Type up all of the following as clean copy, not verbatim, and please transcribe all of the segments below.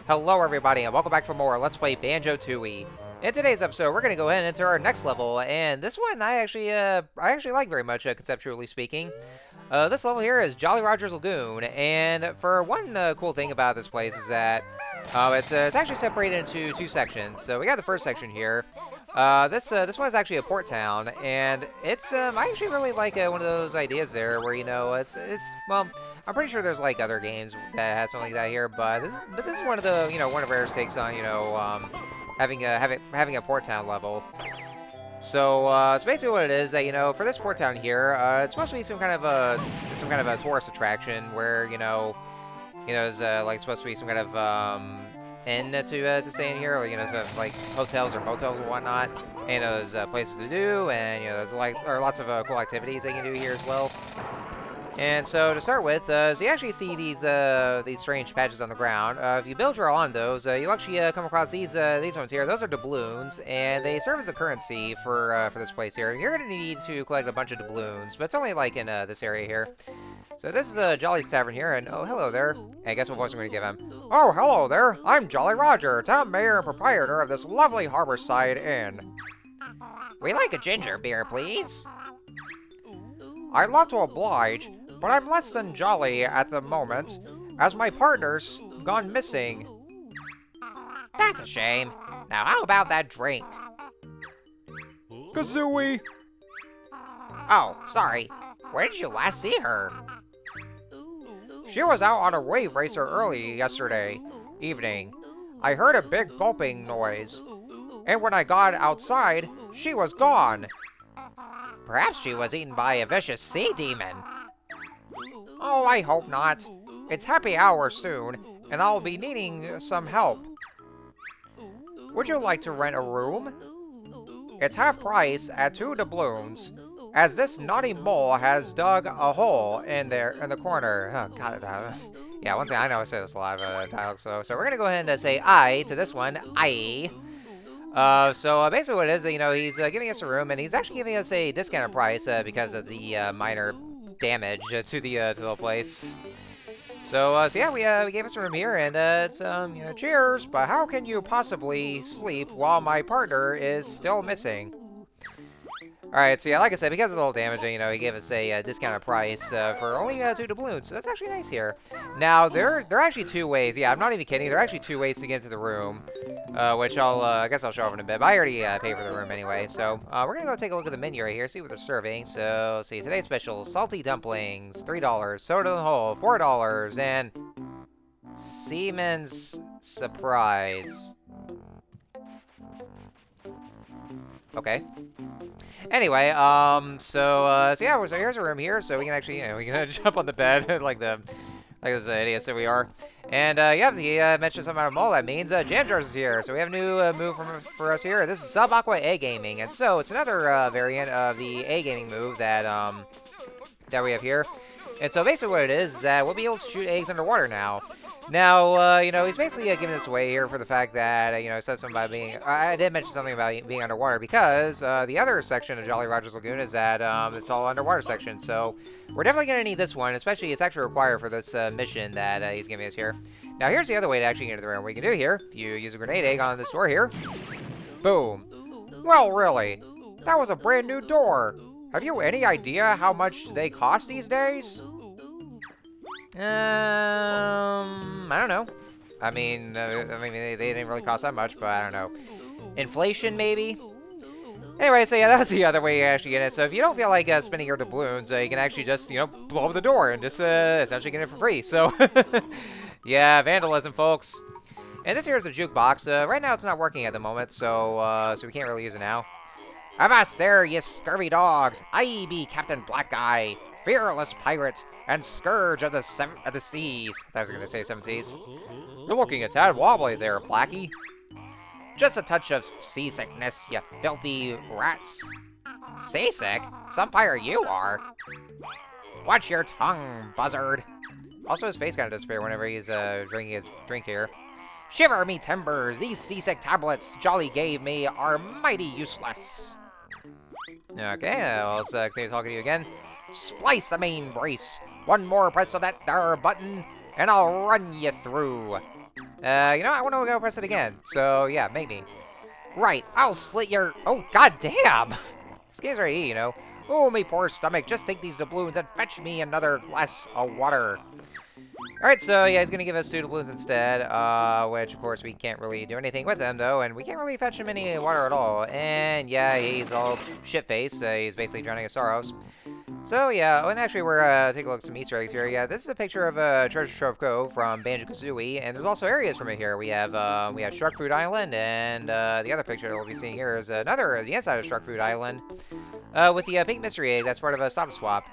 Hello everybody and welcome back for more Let's Play Banjo-Tooie. In today's episode, we're going to go ahead and enter our next level, and this one I actually like very much, conceptually speaking. This level here is Jolly Roger's Lagoon, and for one cool thing about this place is that it's actually separated into two sections. So we got the first section here. This one is actually a port town, and it's I actually really like one of those ideas there where it's well, I'm pretty sure there's like other games that has something like that here, but this is one of the one of Rare's takes on having a port town level. So basically what it is that for this port town here, it's supposed to be some kind of a tourist attraction where there's like supposed to be some kind of inn to stay in here, or sort of like hotels or motels and whatnot, and there's places to do, and there's lots of cool activities they can do here as well. And so to start with, so you actually see these strange patches on the ground. If you build your on those, you'll actually come across these ones here. Those are doubloons, and they serve as the currency for this place here. You're going to need to collect a bunch of doubloons, but it's only like in this area here. So this is Jolly's Tavern here, and oh, hello there. Hey, guess what voice I'm going to give him? Oh, hello there. I'm Jolly Roger, town mayor and proprietor of this lovely harborside inn. We'd like a ginger beer, please. I'd love to oblige, but I'm less than jolly at the moment, as my partner's gone missing. That's a shame. Now how about that drink? Kazooie! Oh, sorry. Where did you last see her? She was out on a wave racer early yesterday evening. I heard a big gulping noise, and when I got outside, she was gone. Perhaps she was eaten by a vicious sea demon. Oh, I hope not. It's happy hour soon, and I'll be needing some help. Would you like to rent a room? It's half price at 2 doubloons, as this naughty mole has dug a hole in the corner. Oh, God. Yeah, once again, I know I say this a lot of dialogue, so we're going to go ahead and say I to this one. I. So basically what it is, he's giving us a room, and he's actually giving us a discounted price because of the minor damage to the place. So yeah, we gave us a room here, and it's cheers. But how can you possibly sleep while my partner is still missing? All right, so yeah, like I said, because of the little damage, he gave us a discounted price for only 2 doubloons. So that's actually nice here. Now there are actually 2 ways. Yeah, I'm not even kidding. There are actually 2 ways to get into the room, which I guess I'll show off in a bit. But I already paid for the room anyway. So we're gonna go take a look at the menu right here, see what they're serving. So see, today's special: salty dumplings, $3; soda in the hole, $4; and Seaman's surprise. Okay. Anyway, so yeah, so here's a room here, so we can actually, we can jump on the bed like this idiots that we are. And yeah, he mentioned something about a mole. That means Jam Jars is here, so we have a new move for us here. This is Sub Aqua A Gaming, and so it's another variant of the A Gaming move that that we have here. And so basically what it is that we'll be able to shoot eggs underwater now. Now, he's basically giving this away here for the fact that, he said something about being... I did mention something about being underwater because the other section of Jolly Roger's Lagoon is that it's all underwater section. So we're definitely going to need this one, especially it's actually required for this mission that he's giving us here. Now, here's the other way to actually get into the room. What you can do here, if you use a grenade egg on this door here, boom. Well, really, that was a brand new door. Have you any idea how much they cost these days? I don't know. I mean, they didn't really cost that much, but I don't know. Inflation, maybe? Anyway, so yeah, that was the other way you actually get it. So if you don't feel like spending your doubloons, you can actually just, blow up the door and just essentially get it for free. So, yeah, vandalism, folks. And this here is the jukebox. Right now, it's not working at the moment, so we can't really use it now. Avast there, you scurvy dogs! I be Captain Black Eye, fearless pirate, and scourge of the seas. I thought I was going to say 7 seas. You're looking a tad wobbly there, Blackie. Just a touch of seasickness, you filthy rats. Seasick? Some pirate you are. Watch your tongue, buzzard. Also, his face kind of disappears whenever he's drinking his drink here. Shiver me timbers, these seasick tablets Jolly gave me are mighty useless. Okay, let's continue talking to you again. Splice the main brace. One more press of that there button, and I'll run you through. You know, I want to go press it again. So, yeah, make me. Right, I'll slit your... Oh, god damn! This game's ready to eat, you know. Oh, me poor stomach. Just take these doubloons and fetch me another glass of water. Alright, so yeah, he's going to give us 2 doubloons instead, which, of course, we can't really do anything with them, though, and we can't really fetch him any water at all. And, yeah, he's all shit-faced. He's basically drowning in sorrows. So, yeah, oh, and actually, we're taking a look at some Easter eggs here. Yeah, this is a picture of Treasure Trove Cove from Banjo-Kazooie, and there's also areas from it here. We have Shark Food Island, and the other picture that we'll be seeing here is the inside of Shark Food Island, with the pink mystery egg that's part of a Stop and Swap.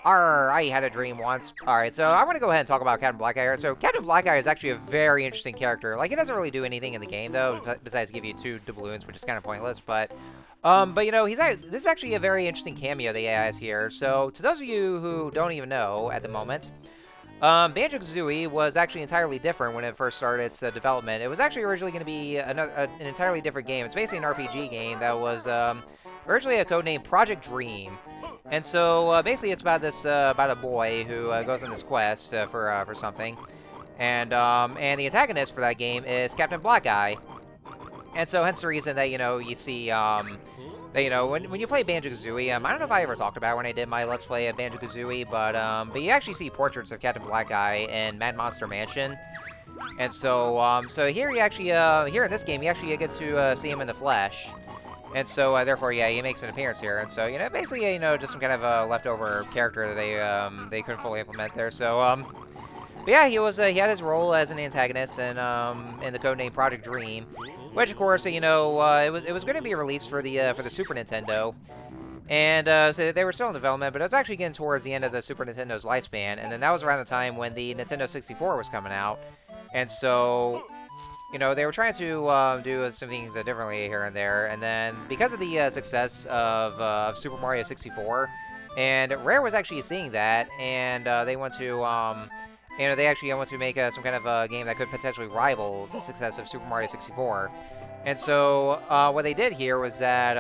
Arr, I had a dream once. Alright, so I want to go ahead and talk about Captain Blackeye here. So, Captain Blackeye is actually a very interesting character. Like, he doesn't really do anything in the game, though, besides give you 2 doubloons, which is kind of pointless, but you know, this is actually a very interesting cameo the AI has here. So, to those of you who don't even know at the moment, Banjo-Kazooie was actually entirely different when it first started its development. It was actually originally going to be an entirely different game. It's basically an RPG game that was originally a codename Project Dream. And so, basically, it's about about a boy who goes on this quest for something, and the antagonist for that game is Captain Blackeye. And so, hence the reason that you see that when you play Banjo-Kazooie, I don't know if I ever talked about it when I did my Let's Play of Banjo-Kazooie, but you actually see portraits of Captain Blackeye in Mad Monster Mansion. And so, here you actually here in this game you actually get to see him in the flesh. And so, therefore, yeah, he makes an appearance here. And so, basically, just some kind of leftover character that they couldn't fully implement there. So, but yeah, he had his role as an antagonist in the codename Project Dream, which, of course, it was going to be released for the Super Nintendo. And so they were still in development, but it was actually getting towards the end of the Super Nintendo's lifespan. And then that was around the time when the Nintendo 64 was coming out. And so, they were trying to do some things differently here and there, and then because of the success of Super Mario 64, and Rare was actually seeing that, and they want to, they actually want to make some kind of a game that could potentially rival the success of Super Mario 64. And so what they did here was that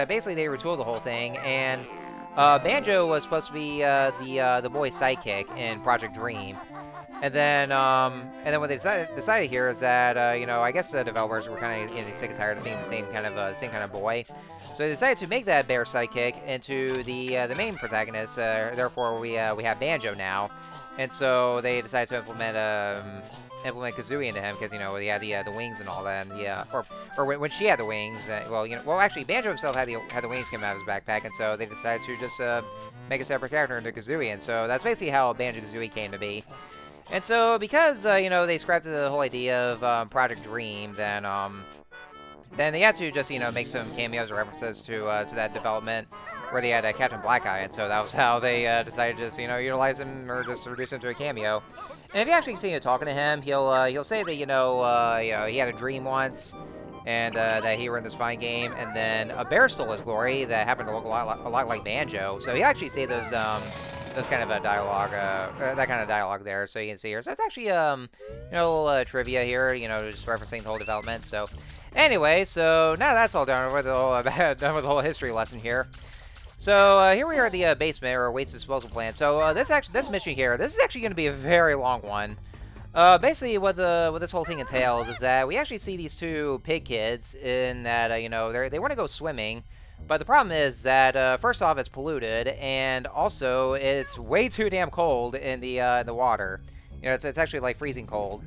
basically they retooled the whole thing, and Banjo was supposed to be the boy's sidekick in Project Dream. And then what they decided here is that I guess the developers were kind of sick and tired of seeing the same kind of boy, so they decided to make that bear sidekick into the main protagonist. Therefore, we have Banjo now, and so they decided to implement Kazooie into him because he had the wings and all that. And when she had the wings, actually Banjo himself had the wings come out of his backpack, and so they decided to just make a separate character into Kazooie, and so that's basically how Banjo-Kazooie came to be. And so, because, they scrapped the whole idea of Project Dream, then they had to just, make some cameos or references to that development where they had Captain Blackeye, and so that was how they decided to just, utilize him or just reduce him to a cameo. And if you actually see him talking to him, he'll say that, he had a dream once, and that he were in this fine game, and then a bear stole his glory that happened to look a lot like Banjo. So he actually say those kind of a dialogue, that kind of dialogue there, so you can see here. So it's actually, a little trivia here, just referencing the whole development. So, anyway, so now that's all done with the whole history lesson here. So here we are at the basement or waste disposal plant. So this mission here, this is actually going to be a very long one. Basically, what this whole thing entails is that we actually see these 2 pig kids in that they want to go swimming. But the problem is that, first off, it's polluted, and also it's way too damn cold in the water. It's actually like freezing cold.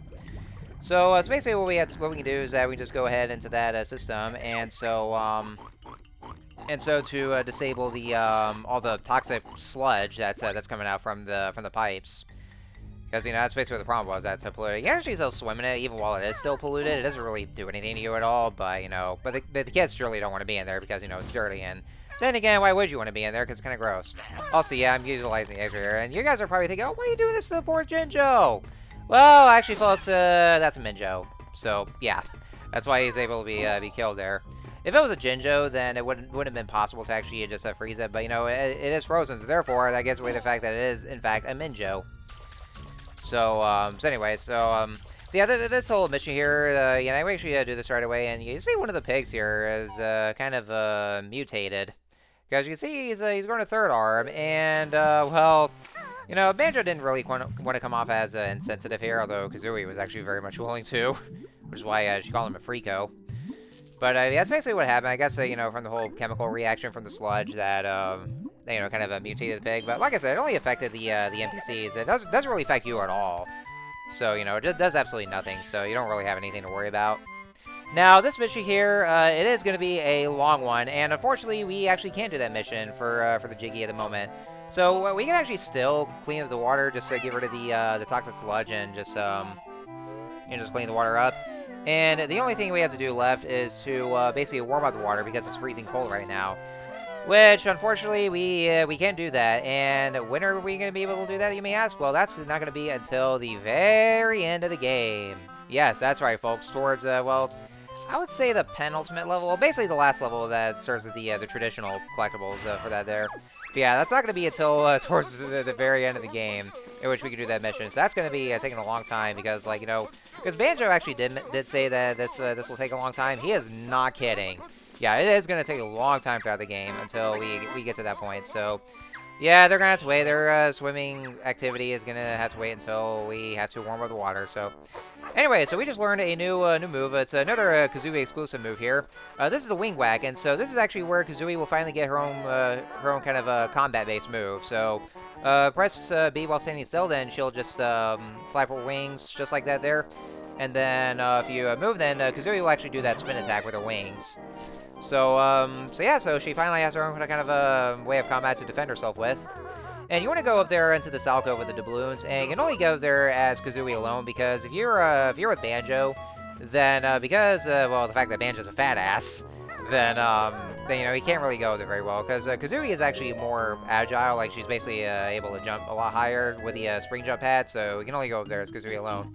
So, basically what we can do is that we just go ahead into that system, and so to disable the all the toxic sludge that's coming out from the pipes. Because, that's basically what the problem was, that's polluted. You can actually still swim in it, even while it is still polluted. It doesn't really do anything to you at all, but, but the kids surely don't want to be in there because, it's dirty, and then again, why would you want to be in there? Because it's kind of gross. Also, yeah, I'm utilizing the extra here, and you guys are probably thinking, oh, why are you doing this to the poor Jinjo? Well, actually, folks, that's a Minjo. So, yeah, that's why he's able to be killed there. If it was a Jinjo, then it wouldn't have been possible to actually just freeze it, but, it is frozen, so therefore, that gives away the fact that it is, in fact, a Minjo. So anyway, so yeah, this whole mission here, we actually do this right away, and you see one of the pigs here is kind of mutated, because you can see he's growing a 3rd arm, and well, You know, Banjo didn't really want to come off as insensitive here, although Kazooie was actually very much willing to, which is why she called him a freako. But that's basically what happened. I guess, you know, from the whole chemical reaction from the sludge that, you know, kind of mutated the pig. But like I said, it only affected the NPCs. It doesn't really affect you at all. So, you know, it does absolutely nothing. So you don't really have anything to worry about. Now, this mission here, it is going to be a long one. And unfortunately, we actually can't do that mission for the Jiggy at the moment. So we can actually still clean up the water, just to get rid of the toxic sludge and just clean the water up. And the only thing we have to do left is to basically warm up the water because it's freezing cold right now. Which, unfortunately, we can't do that. And when are we going to be able to do that, you may ask? Well, that's not going to be until the very end of the game. Yes, that's right, folks. Towards, well, I would say the penultimate level. Well, basically the last level that serves as the traditional collectibles for that there. But yeah, that's not going to be until towards the very end of the game in which we can do that mission. So that's going to be taking a long time because, like, you know, because Banjo actually did say that this will take a long time. He is not kidding. Yeah, it is going to take a long time throughout the game until we get to that point. So, yeah, they're going to have to wait. Their swimming activity is going to have to wait until we have to warm up the water. So, anyway, so we just learned a new move. It's another Kazooie exclusive move here. This is the Wing Whack, and so this is actually where Kazooie will finally get her own kind of combat-based move. So, press B while standing still, then she'll just flap her wings just like that there. And then if you move, then Kazooie will actually do that spin attack with her wings. So, yeah, so she finally has her own kind of way of combat to defend herself with. And you want to go up there into this alcove with the doubloons, and you can only go there as Kazooie alone, because if you're with Banjo, then because well, the fact that Banjo's a fat ass, then you know, he can't really go there very well, because Kazooie is actually more agile. Like, she's basically able to jump a lot higher with the spring jump pad, so you can only go up there as Kazooie alone.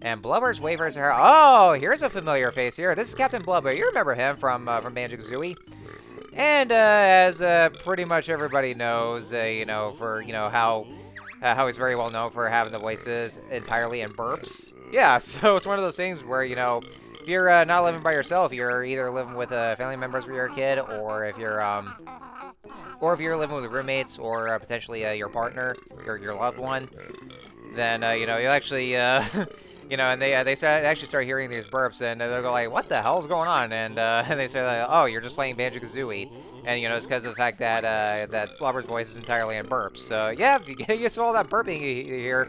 And Blubber's wavers her. Oh, here's a familiar face here. This is Captain Blubber. You remember him from Banjo-Kazooie. And as pretty much everybody knows, you know, for how he's very well known for having the voices entirely in burps. Yeah, so it's one of those things where, you know, if you're not living by yourself, you're either living with family members when you're a kid, or if you're living with roommates, or potentially your partner, your loved one, then you know, you'll actually you know, and they actually start hearing these burps, and they'll go like, "What the hell's going on?" And they say like, "Oh, you're just playing Banjo-Kazooie," and you know, it's because of the fact that that Blubber's voice is entirely in burps. So yeah, you get used to all that burping you hear.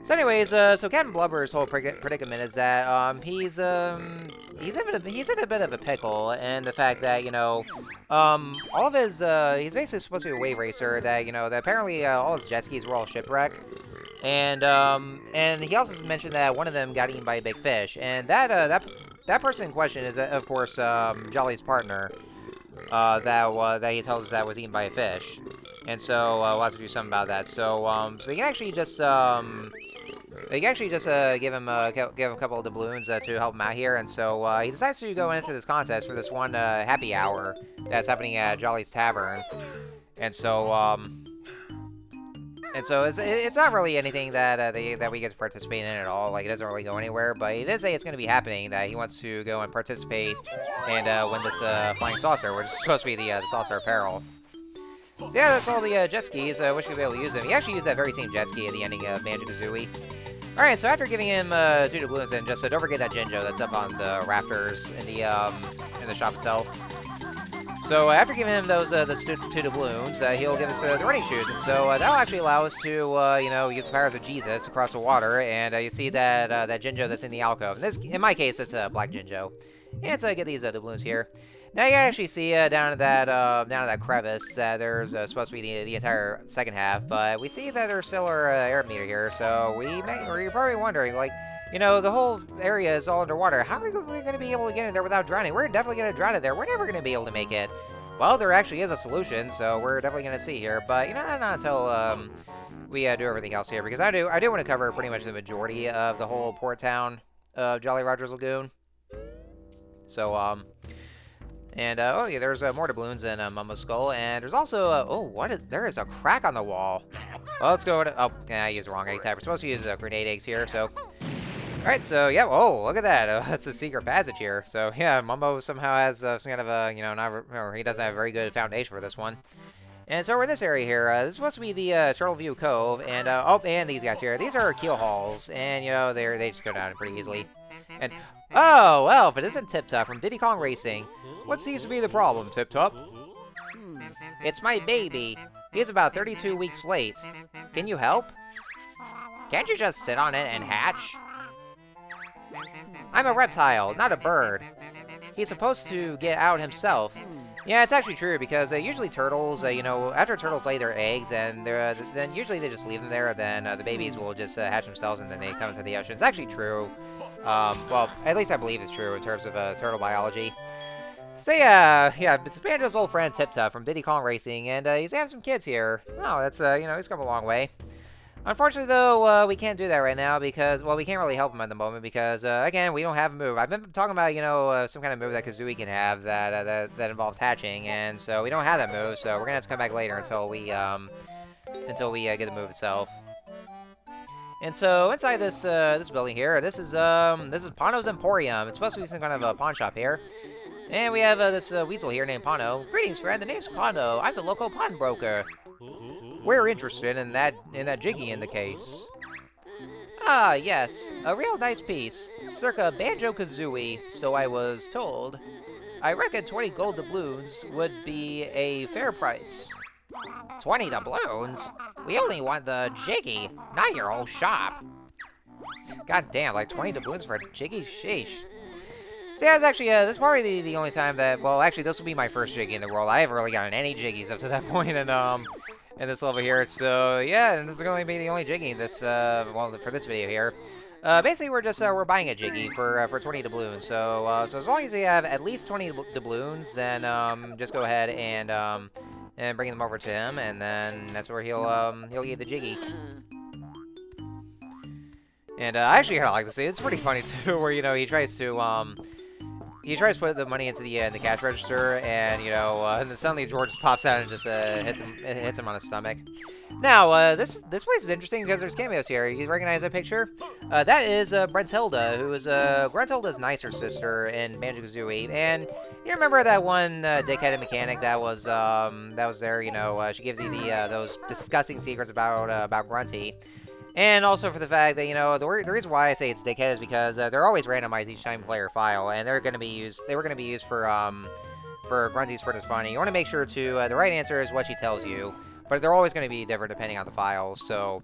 So anyways, so Captain Blubber's whole predicament is that he's in a bit of a pickle, and the fact that, you know, all of his he's basically supposed to be a wave racer, that, you know, that apparently all his jet skis were all shipwrecked. And he also mentioned that one of them got eaten by a big fish, and that person in question is, of course, Jolly's partner, that he tells us that was eaten by a fish, and so we'll have to do something about that. So so you can actually just give him a couple of doubloons to help him out here, and so he decides to go into this contest for this one happy hour that's happening at Jolly's Tavern, and so. And so it's not really anything that we get to participate in at all. Like, it doesn't really go anywhere. But he did say it's going to be happening, that he wants to go and participate and win this flying saucer, which is supposed to be the saucer apparel. So yeah, that's all the jet skis. I wish we'd be able to use them. He actually used that very same jet ski at the ending of Banjo-Kazooie. Alright, so after giving him 2 doubloons, and just don't forget that Jinjo that's up on the rafters in the shop itself. So after giving him those 2 doubloons, he'll give us the running shoes, and so that'll actually allow us to, you know, use the powers of Jesus across the water, and you see that that Jinjo that's in the alcove. In my case, it's a black Jinjo. And so I get these doubloons here. Now you can actually see down at that crevice that there's supposed to be the entire second half, but we see that there's still our air meter here, so you're probably wondering, like, you know, the whole area is all underwater. How are we going to be able to get in there without drowning? We're definitely going to drown in there. We're never going to be able to make it. Well, there actually is a solution, so we're definitely going to see here. But, you know, not until we do everything else here, because I do want to cover pretty much the majority of the whole port town of Jolly Roger's Lagoon. So, oh yeah, there's more doubloons in Mumbo's skull, and there's also, there is a crack on the wall. Well, let's go to, I used the wrong egg type. We're supposed to use grenade eggs here, so. Alright, so, yeah, look at that. That's a secret passage here. So, yeah, Mumbo somehow has some kind of a, you know, or he doesn't have a very good foundation for this one. And so we're in this area here. This is supposed to be the Turtle View Cove, and oh, and these guys here. These are keel hauls, and you know they just go down pretty easily. And oh well, if it isn't Tip Top from Diddy Kong Racing, what seems to be the problem, Tip Top? It's my baby. He's about 32 weeks late. Can you help? Can't you just sit on it and hatch? I'm a reptile, not a bird. He's supposed to get out himself. Yeah, it's actually true, because usually turtles, you know, after turtles lay their eggs, and then usually they just leave them there, then the babies will just hatch themselves, and then they come into the ocean. It's actually true. Well, at least I believe it's true in terms of turtle biology. So yeah, it's Banjo's old friend Tip Top from Diddy Kong Racing, and he's having some kids here. Oh, that's, you know, he's come a long way. Unfortunately, though, we can't do that right now because, well, we can't really help him at the moment because, again, we don't have a move. I've been talking about, you know, some kind of move that Kazooie can have that involves hatching, and so we don't have that move, so we're gonna have to come back later until we get the move itself. And so inside this this building here, this is Pano's Emporium. It's supposed to be some kind of a pawn shop here. And we have this weasel here named Pano. Greetings, friend. The name's Pano. I'm the local pawnbroker. We're interested in that jiggy in the case. Ah, yes. A real nice piece. Circa Banjo-Kazooie, so I was told. I reckon 20 gold doubloons would be a fair price. 20 doubloons? We only want the jiggy, not your whole shop. God damn, like 20 doubloons for a jiggy? Sheesh. So yeah, it's actually, this is probably the only time that, well, actually, this will be my first jiggy in the world. I haven't really gotten any jiggies up to that point in this level here. So yeah, and this is going to be the only jiggy this, well, for this video here. Basically, we're just, we're buying a jiggy for 20 doubloons. So, so as long as you have at least 20 doubloons, then, just go ahead and bring them over to him, and then that's where he'll get the jiggy. And, I actually kind of like this scene. It's pretty funny, too, where, you know, he tries to put the money into the cash register, and you know, and then suddenly George just pops out and just hits him on the stomach. Now, this place is interesting because there's cameos here. You recognize that picture? That is Brentilda, who is Gruntilda's nicer sister in Banjo-Kazooie. And you remember that one dickheaded mechanic that was there? You know, she gives you those disgusting secrets about Grunty. And also for the fact that, you know, the reason why I say it's dickhead is because they're always randomized each time you play your file, and they were going to be used for Grunty's Furnace Funny. You want to make sure to, the right answer is what she tells you, but they're always going to be different depending on the file, so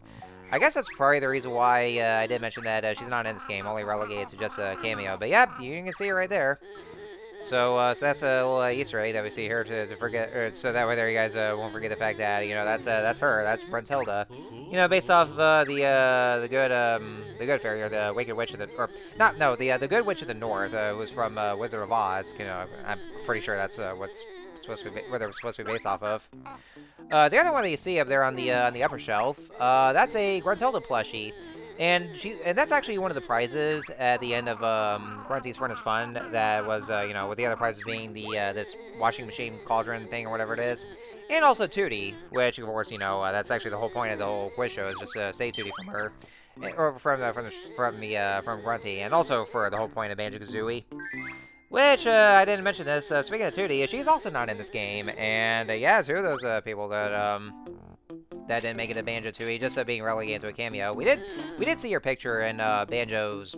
I guess that's probably the reason why I did mention that she's not in this game, only relegated to just a cameo, but yeah, you can see her right there. So, so that's a little Easter egg that we see here to forget, so that way there you guys won't forget the fact that, you know, that's her, that's Brentilda. You know, based off the good fairy, or the Wicked Witch of the, or not, no, the Good Witch of the North was from Wizard of Oz. You know, I'm pretty sure that's what's supposed to be, where they're supposed to be based off of. The other one that you see up there on the upper shelf, that's a Gruntilda plushie. And that's actually one of the prizes at the end of Grunty's Furnace Fund. That was, you know, with the other prizes being the this washing machine cauldron thing or whatever it is, and also Tootie, which of course, you know, that's actually the whole point of the whole quiz show is just say Tootie from her, or from Grunty, and also for the whole point of Banjo-Kazooie. Which I didn't mention this. Speaking of Tootie, she's also not in this game, and yeah, two of those people that didn't make it to Banjo-Tooie, just being relegated to a cameo. We did see her picture in Banjo's,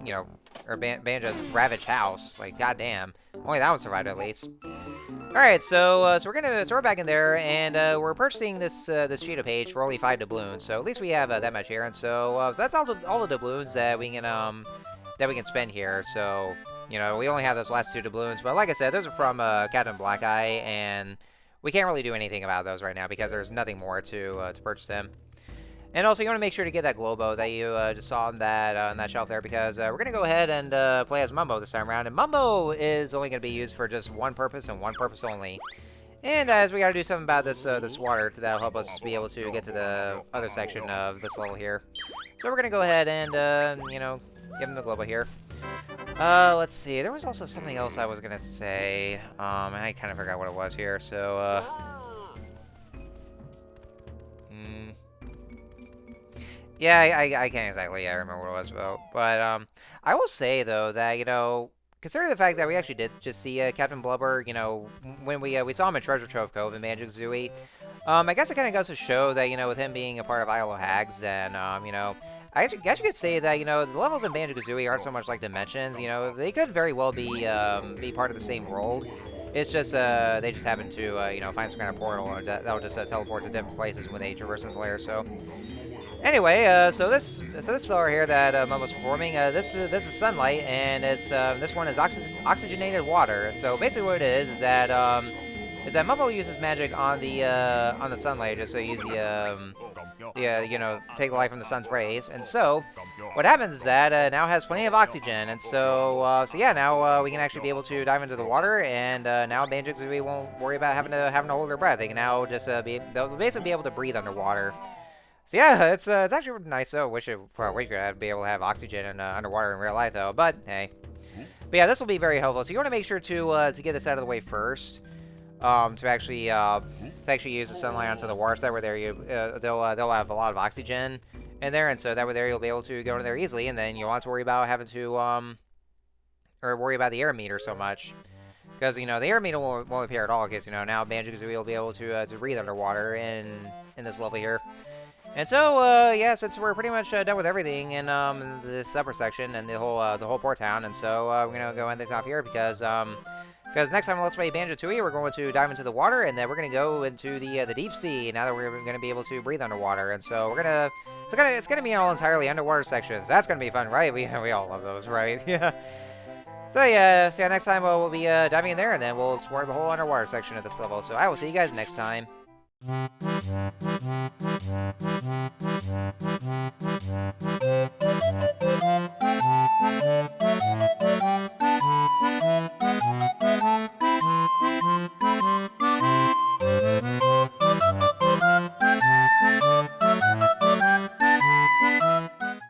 you know, or Banjo's ravaged house. Like, goddamn, only that one survived at least. All right, so we're back in there, and we're purchasing this Cheetah page for only 5 doubloons. So at least we have that much here, and so that's all the doubloons that we can spend here. So you know, we only have those last 2 doubloons, but like I said, those are from Captain Black Eye, and we can't really do anything about those right now because there's nothing more to purchase them. And also, you want to make sure to get that Globo that you just saw on that shelf there, because we're going to go ahead and play as Mumbo this time around. And Mumbo is only going to be used for just one purpose and one purpose only. And as we got to do something about this water that'll help us be able to get to the other section of this level here. So we're going to go ahead and, you know, give him the Globo here. Let's see. There was also something else I was gonna say. I kind of forgot what it was here. So, yeah, I can't exactly remember what it was about. But I will say though that, you know, considering the fact that we actually did just see Captain Blubber, you know, when we saw him in Treasure Trove Cove in Banjo-Kazooie, I guess it kind of goes to show that, you know, with him being a part of Isle of Hags, then, you know, I guess you could say that, you know, the levels in Banjo-Kazooie aren't so much like dimensions, you know, they could very well be part of the same world. It's just, they just happen to, you know, find some kind of portal that'll just teleport to different places when they traverse the layer, so... Anyway, so this spell right here that Momo's performing, this is sunlight, and it's this one is oxygenated water. And so basically, what it is that Momo uses magic on the sunlight just to use you know, take light from the sun's rays. And so what happens is that now has plenty of oxygen, and so yeah, now we can actually be able to dive into the water, and now Banjo-Kazooie won't worry about having to hold their breath. They can now just they'll basically be able to breathe underwater. So yeah, it's actually nice. So wish we could be able to have oxygen and underwater in real life though. But hey, but yeah, this will be very helpful. So you want to make sure to get this out of the way first, to actually use the sunlight onto the water. So that way there they'll have a lot of oxygen in there, and so that way there you'll be able to go in there easily, and then you won't have to worry about having to or worry about the air meter so much. Because, you know, the air meter won't appear at all, because, you know, now Banjo-Kazooie will be able to breathe underwater in this level here. And so, yeah, since we're pretty much done with everything in this upper section and the whole port town, and so we're gonna go end this off here because next time on Let's Play Banjo-Tooie, we're going to dive into the water, and then we're gonna go into the deep sea. Now that we're gonna be able to breathe underwater, and so it's gonna be an all entirely underwater sections. That's gonna be fun, right? We all love those, right? Yeah. So yeah, next time we'll be diving in there, and then we'll explore the whole underwater section of this level. So I will see you guys next time.